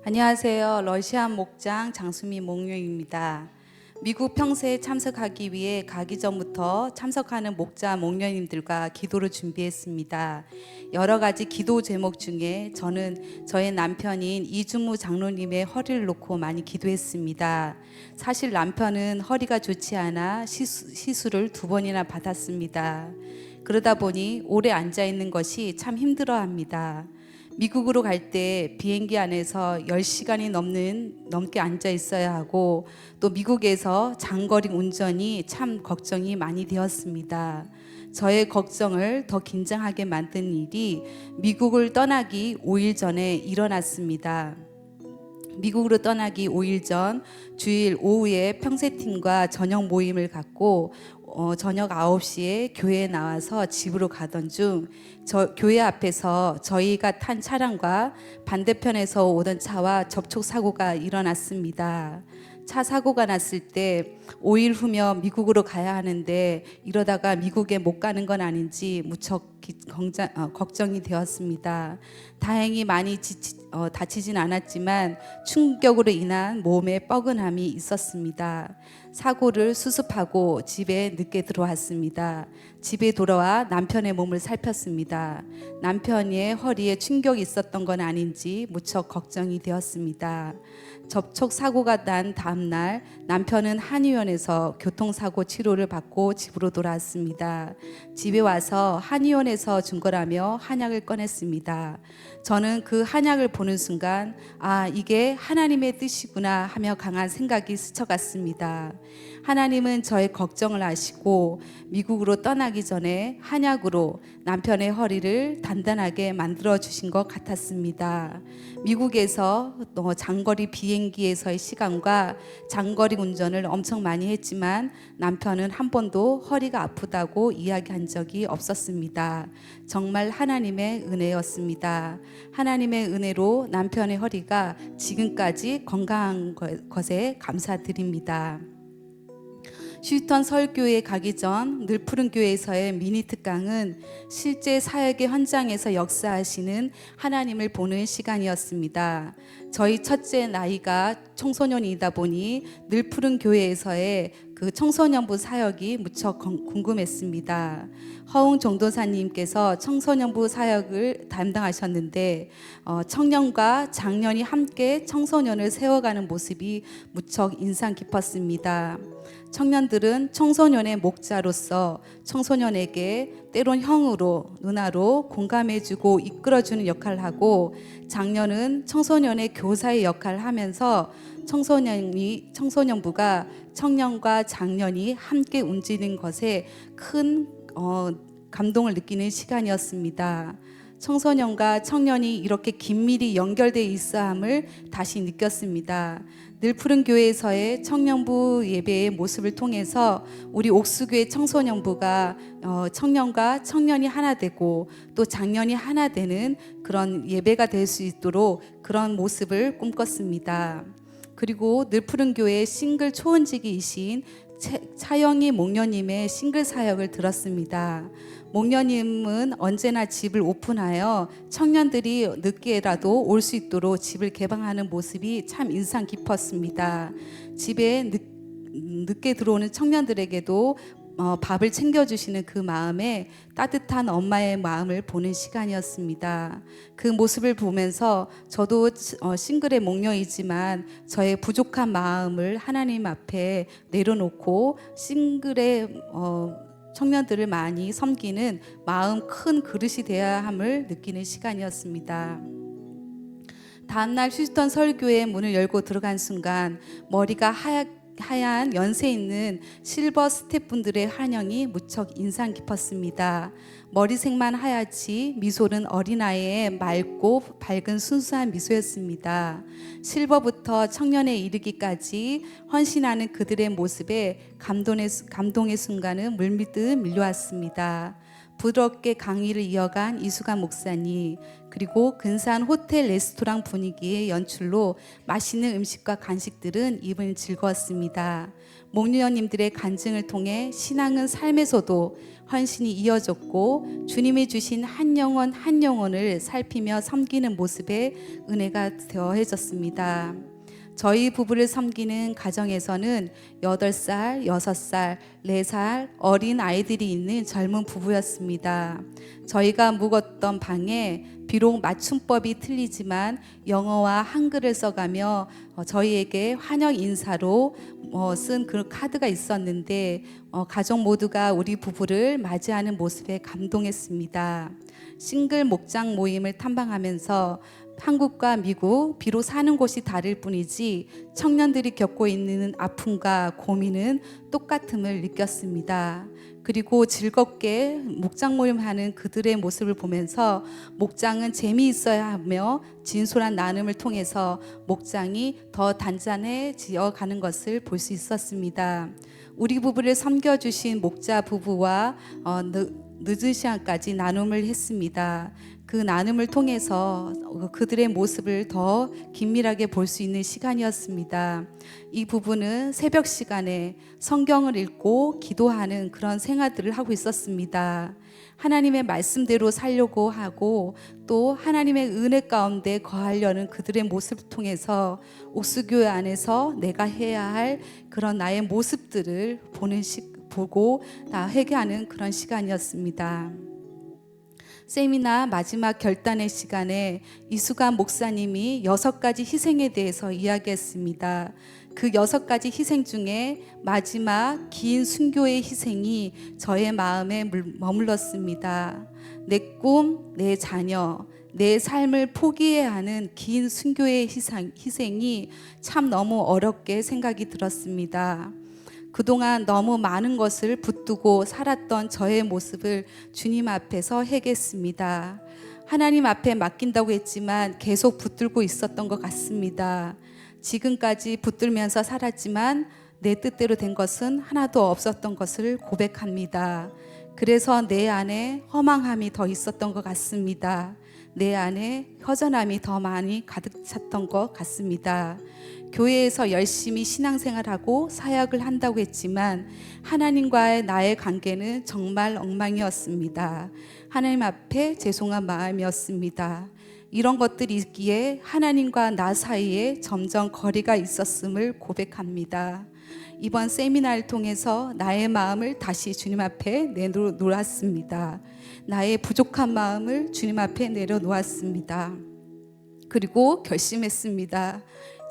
안녕하세요. 러시아 목장 장수미 목녀입니다. 미국 평세에 참석하기 위해 가기 전부터 참석하는 목자 목녀님들과 기도를 준비했습니다. 여러 가지 기도 제목 중에 저는 저의 남편인 이준무 장로님의 허리를 놓고 많이 기도했습니다. 사실 남편은 허리가 좋지 않아 시술을 2번이나 받았습니다. 그러다 보니 오래 앉아 있는 것이 참 힘들어합니다. 미국으로 갈 때 비행기 안에서 10시간이 넘게 앉아 있어야 하고, 또 미국에서 장거리 운전이 참 걱정이 많이 되었습니다. 저의 걱정을 더 긴장하게 만든 일이 미국을 떠나기 5일 전에 일어났습니다. 미국으로 떠나기 5일 전 주일 오후에 평세팀과 저녁 모임을 갖고 저녁 9시에 교회에 나와서 집으로 가던 중 교회 앞에서 저희가 탄 차량과 반대편에서 오던 차와 접촉 사고가 일어났습니다. 차 사고가 났을 때 5일 후면 미국으로 가야 하는데 이러다가 미국에 못 가는 건 아닌지 무척 걱정이 되었습니다. 다행히 많이 다치진 않았지만 충격으로 인한 몸에 뻐근함이 있었습니다. 사고를 수습하고 집에 늦게 들어왔습니다. 집에 돌아와 남편의 몸을 살폈습니다. 남편의 허리에 충격이 있었던 건 아닌지 무척 걱정이 되었습니다. 접촉 사고가 난 다음날 남편은 한의원에서 교통사고 치료를 받고 집으로 돌아왔습니다. 집에 와서 한의원에서 준 거라며 한약을 꺼냈습니다. 저는 그 한약을 보는 순간 이게 하나님의 뜻이구나 하며 강한 생각이 스쳐갔습니다. 하나님은 저의 걱정을 아시고 미국으로 떠나기 전에 한약으로 남편의 허리를 단단하게 만들어 주신 것 같았습니다. 미국에서 장거리 비행기에서의 시간과 장거리 운전을 엄청 많이 했지만 남편은 한 번도 허리가 아프다고 이야기한 적이 없었습니다. 정말 하나님의 은혜였습니다. 하나님의 은혜로 남편의 허리가 지금까지 건강한 것에 감사드립니다. 휴스턴 서울교회에 가기 전 늘푸른교회에서의 미니 특강은 실제 사역의 현장에서 역사하시는 하나님을 보는 시간이었습니다. 저희 첫째 나이가 청소년이다 보니 늘푸른교회에서의 그 청소년부 사역이 무척 궁금했습니다. 허웅 전도사님께서 청소년부 사역을 담당하셨는데 청년과 장년이 함께 청소년을 세워가는 모습이 무척 인상 깊었습니다. 청년들은 청소년의 목자로서 청소년에게 때론 형으로 누나로 공감해주고 이끌어주는 역할을 하고, 장년은 청소년의 교사의 역할을 하면서 청소년부가 청년과 장년이 함께 움직이는 것에 큰 감동을 느끼는 시간이었습니다. 청소년과 청년이 이렇게 긴밀히 연결되어 있어함을 다시 느꼈습니다. 늘푸른교회에서의 청년부 예배의 모습을 통해서 우리 옥수교회 청소년부가 청년과 청년이 하나 되고 또 장년이 하나 되는 그런 예배가 될 수 있도록 그런 모습을 꿈꿨습니다. 그리고 늘푸른교회 싱글 초원지기이신 차영희 목녀님의 싱글 사역을 들었습니다. 목녀님은 언제나 집을 오픈하여 청년들이 늦게라도 올 수 있도록 집을 개방하는 모습이 참 인상 깊었습니다. 집에 늦게 들어오는 청년들에게도 밥을 챙겨주시는 그 마음에 따뜻한 엄마의 마음을 보는 시간이었습니다. 그 모습을 보면서 저도 싱글의 목녀이지만 저의 부족한 마음을 하나님 앞에 내려놓고 싱글의 청년들을 많이 섬기는 마음 큰 그릇이 되어야 함을 느끼는 시간이었습니다. 다음날 휴스턴 설교회 문을 열고 들어간 순간 머리가 하얀 연세 있는 실버 스태프분들의 환영이 무척 인상 깊었습니다. 머리색만 하얗지 미소는 어린아이의 맑고 밝은 순수한 미소였습니다. 실버부터 청년에 이르기까지 헌신하는 그들의 모습에 감동의 순간은 물밀듯 밀려왔습니다. 부드럽게 강의를 이어간 이수관 목사님, 그리고 근사한 호텔 레스토랑 분위기의 연출로 맛있는 음식과 간식들은 입은 즐거웠습니다. 목유원님들의 간증을 통해 신앙은 삶에서도 헌신이 이어졌고 주님이 주신 한 영혼 한 영혼을 살피며 섬기는 모습에 은혜가 더해졌습니다. 저희 부부를 섬기는 가정에서는 8살, 6살, 4살 어린 아이들이 있는 젊은 부부였습니다. 저희가 묵었던 방에 비록 맞춤법이 틀리지만 영어와 한글을 써가며 저희에게 환영 인사로 쓴 그 카드가 있었는데 가족 모두가 우리 부부를 맞이하는 모습에 감동했습니다. 싱글 목장 모임을 탐방하면서 한국과 미국 비록 사는 곳이 다를 뿐이지 청년들이 겪고 있는 아픔과 고민은 똑같음을 느꼈습니다. 그리고 즐겁게 목장 모임하는 그들의 모습을 보면서 목장은 재미있어야 하며 진솔한 나눔을 통해서 목장이 더 단단해지어 가는 것을 볼 수 있었습니다. 우리 부부를 섬겨주신 목자 부부와 늦은 시간까지 나눔을 했습니다. 그 나눔을 통해서 그들의 모습을 더 긴밀하게 볼 수 있는 시간이었습니다. 이 부부는 새벽 시간에 성경을 읽고 기도하는 그런 생활들을 하고 있었습니다. 하나님의 말씀대로 살려고 하고 또 하나님의 은혜 가운데 거하려는 그들의 모습을 통해서 옥수교회 안에서 내가 해야 할 그런 나의 모습들을 보고 회개하는 그런 시간이었습니다. 세미나 마지막 결단의 시간에 이수관 목사님이 6가지 희생에 대해서 이야기했습니다. 그 6가지 희생 중에 마지막 긴 순교의 희생이 저의 마음에 머물렀습니다. 내 꿈, 내 자녀, 내 삶을 포기해야 하는 긴 순교의 희생이 참 너무 어렵게 생각이 들었습니다. 그동안 너무 많은 것을 붙들고 살았던 저의 모습을 주님 앞에서 회개했습니다. 하나님 앞에 맡긴다고 했지만 계속 붙들고 있었던 것 같습니다. 지금까지 붙들면서 살았지만 내 뜻대로 된 것은 하나도 없었던 것을 고백합니다. 그래서 내 안에 허망함이 더 있었던 것 같습니다. 내 안에 허전함이 더 많이 가득 찼던 것 같습니다. 교회에서 열심히 신앙생활하고 사역을 한다고 했지만 하나님과의 나의 관계는 정말 엉망이었습니다. 하나님 앞에 죄송한 마음이었습니다. 이런 것들이 있기에 하나님과 나 사이에 점점 거리가 있었음을 고백합니다. 이번 세미나를 통해서 나의 마음을 다시 주님 앞에 내려놓았습니다. 나의 부족한 마음을 주님 앞에 내려놓았습니다. 그리고 결심했습니다.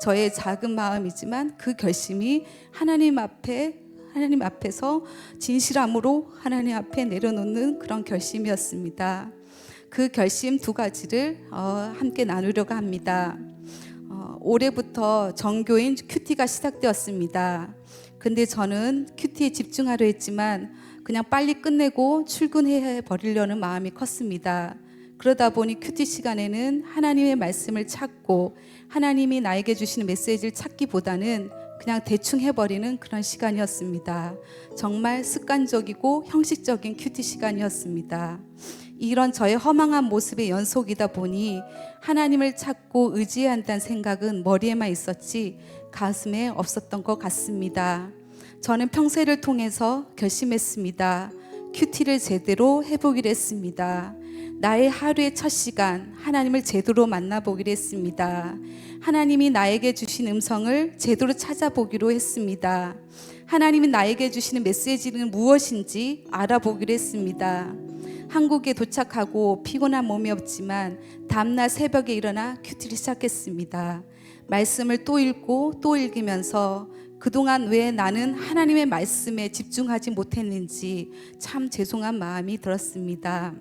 저의 작은 마음이지만 그 결심이 하나님 앞에서 진실함으로 하나님 앞에 내려놓는 그런 결심이었습니다. 그 결심 2가지를 함께 나누려고 합니다. 올해부터 정교인 큐티가 시작되었습니다. 근데 저는 큐티에 집중하려 했지만 그냥 빨리 끝내고 출근해 버리려는 마음이 컸습니다. 그러다 보니 큐티 시간에는 하나님의 말씀을 찾고 하나님이 나에게 주시는 메시지를 찾기보다는 그냥 대충 해버리는 그런 시간이었습니다. 정말 습관적이고 형식적인 큐티 시간이었습니다. 이런 저의 허망한 모습의 연속이다 보니 하나님을 찾고 의지해야 한다는 생각은 머리에만 있었지 가슴에 없었던 것 같습니다. 저는 평세를 통해서 결심했습니다. 큐티를 제대로 해보기로 했습니다. 나의 하루의 첫 시간 하나님을 제대로 만나보기로 했습니다. 하나님이 나에게 주신 음성을 제대로 찾아보기로 했습니다. 하나님이 나에게 주시는 메시지는 무엇인지 알아보기로 했습니다. 한국에 도착하고 피곤한 몸이 없지만 다음날 새벽에 일어나 큐티를 시작했습니다. 말씀을 또 읽고 또 읽으면서 그동안 왜 나는 하나님의 말씀에 집중하지 못했는지 참 죄송한 마음이 들었습니다.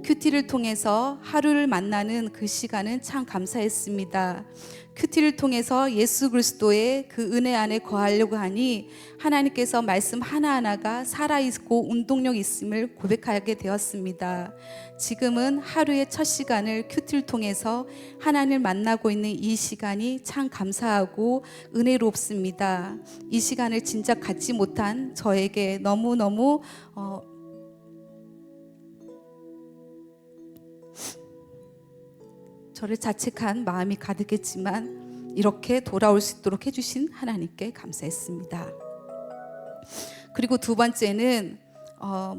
큐티를 통해서 하루를 만나는 그 시간은 참 감사했습니다. 큐티를 통해서 예수 그리스도의 그 은혜 안에 거하려고 하니 하나님께서 말씀 하나하나가 살아있고 운동력 있음을 고백하게 되었습니다. 지금은 하루의 첫 시간을 큐티를 통해서 하나님을 만나고 있는 이 시간이 참 감사하고 은혜롭습니다. 이 시간을 진작 갖지 못한 저에게 너무너무 저를 자책한 마음이 가득했지만 이렇게 돌아올 수 있도록 해주신 하나님께 감사했습니다. 그리고 2번째는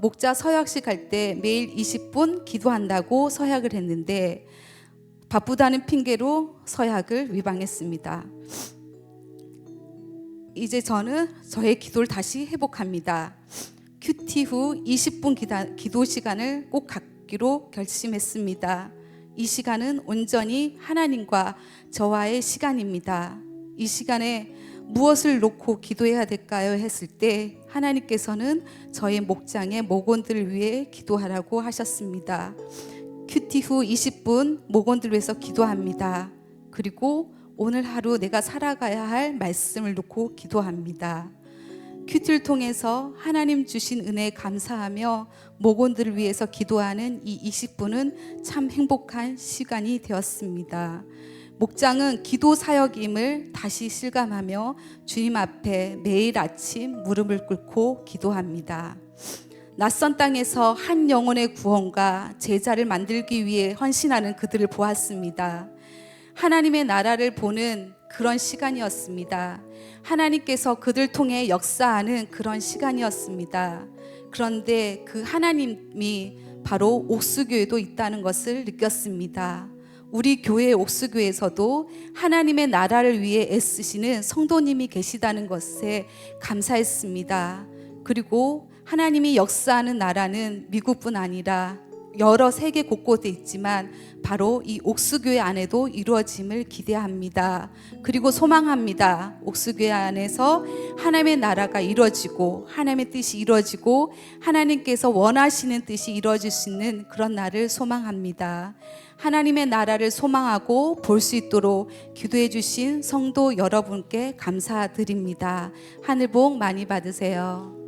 목자 서약식 할 때 매일 20분 기도한다고 서약을 했는데 바쁘다는 핑계로 서약을 위반했습니다. 이제 저는 저의 기도를 다시 회복합니다. 큐티 후 20분 기도 시간을 꼭 갖기로 결심했습니다. 이 시간은 온전히 하나님과 저와의 시간입니다. 이 시간에 무엇을 놓고 기도해야 될까요? 했을 때 하나님께서는 저의 목장의 목원들을 위해 기도하라고 하셨습니다. 큐티 후 20분 목원들을 위해서 기도합니다. 그리고 오늘 하루 내가 살아가야 할 말씀을 놓고 기도합니다. 큐티를 통해서 하나님 주신 은혜에 감사하며 목원들을 위해서 기도하는 이 20분은 참 행복한 시간이 되었습니다. 목장은 기도 사역임을 다시 실감하며 주님 앞에 매일 아침 무릎을 꿇고 기도합니다. 낯선 땅에서 한 영혼의 구원과 제자를 만들기 위해 헌신하는 그들을 보았습니다. 하나님의 나라를 보는 그런 시간이었습니다. 하나님께서 그들 통해 역사하는 그런 시간이었습니다. 그런데 그 하나님이 바로 옥수교회도 있다는 것을 느꼈습니다. 우리 교회 옥수교회에서도 하나님의 나라를 위해 애쓰시는 성도님이 계시다는 것에 감사했습니다. 그리고 하나님이 역사하는 나라는 미국뿐 아니라 여러 세계 곳곳에 있지만 바로 이 옥수교회 안에도 이루어짐을 기대합니다. 그리고 소망합니다. 옥수교회 안에서 하나님의 나라가 이루어지고 하나님의 뜻이 이루어지고 하나님께서 원하시는 뜻이 이루어질 수 있는 그런 날을 소망합니다. 하나님의 나라를 소망하고 볼 수 있도록 기도해 주신 성도 여러분께 감사드립니다. 하늘 복 많이 받으세요.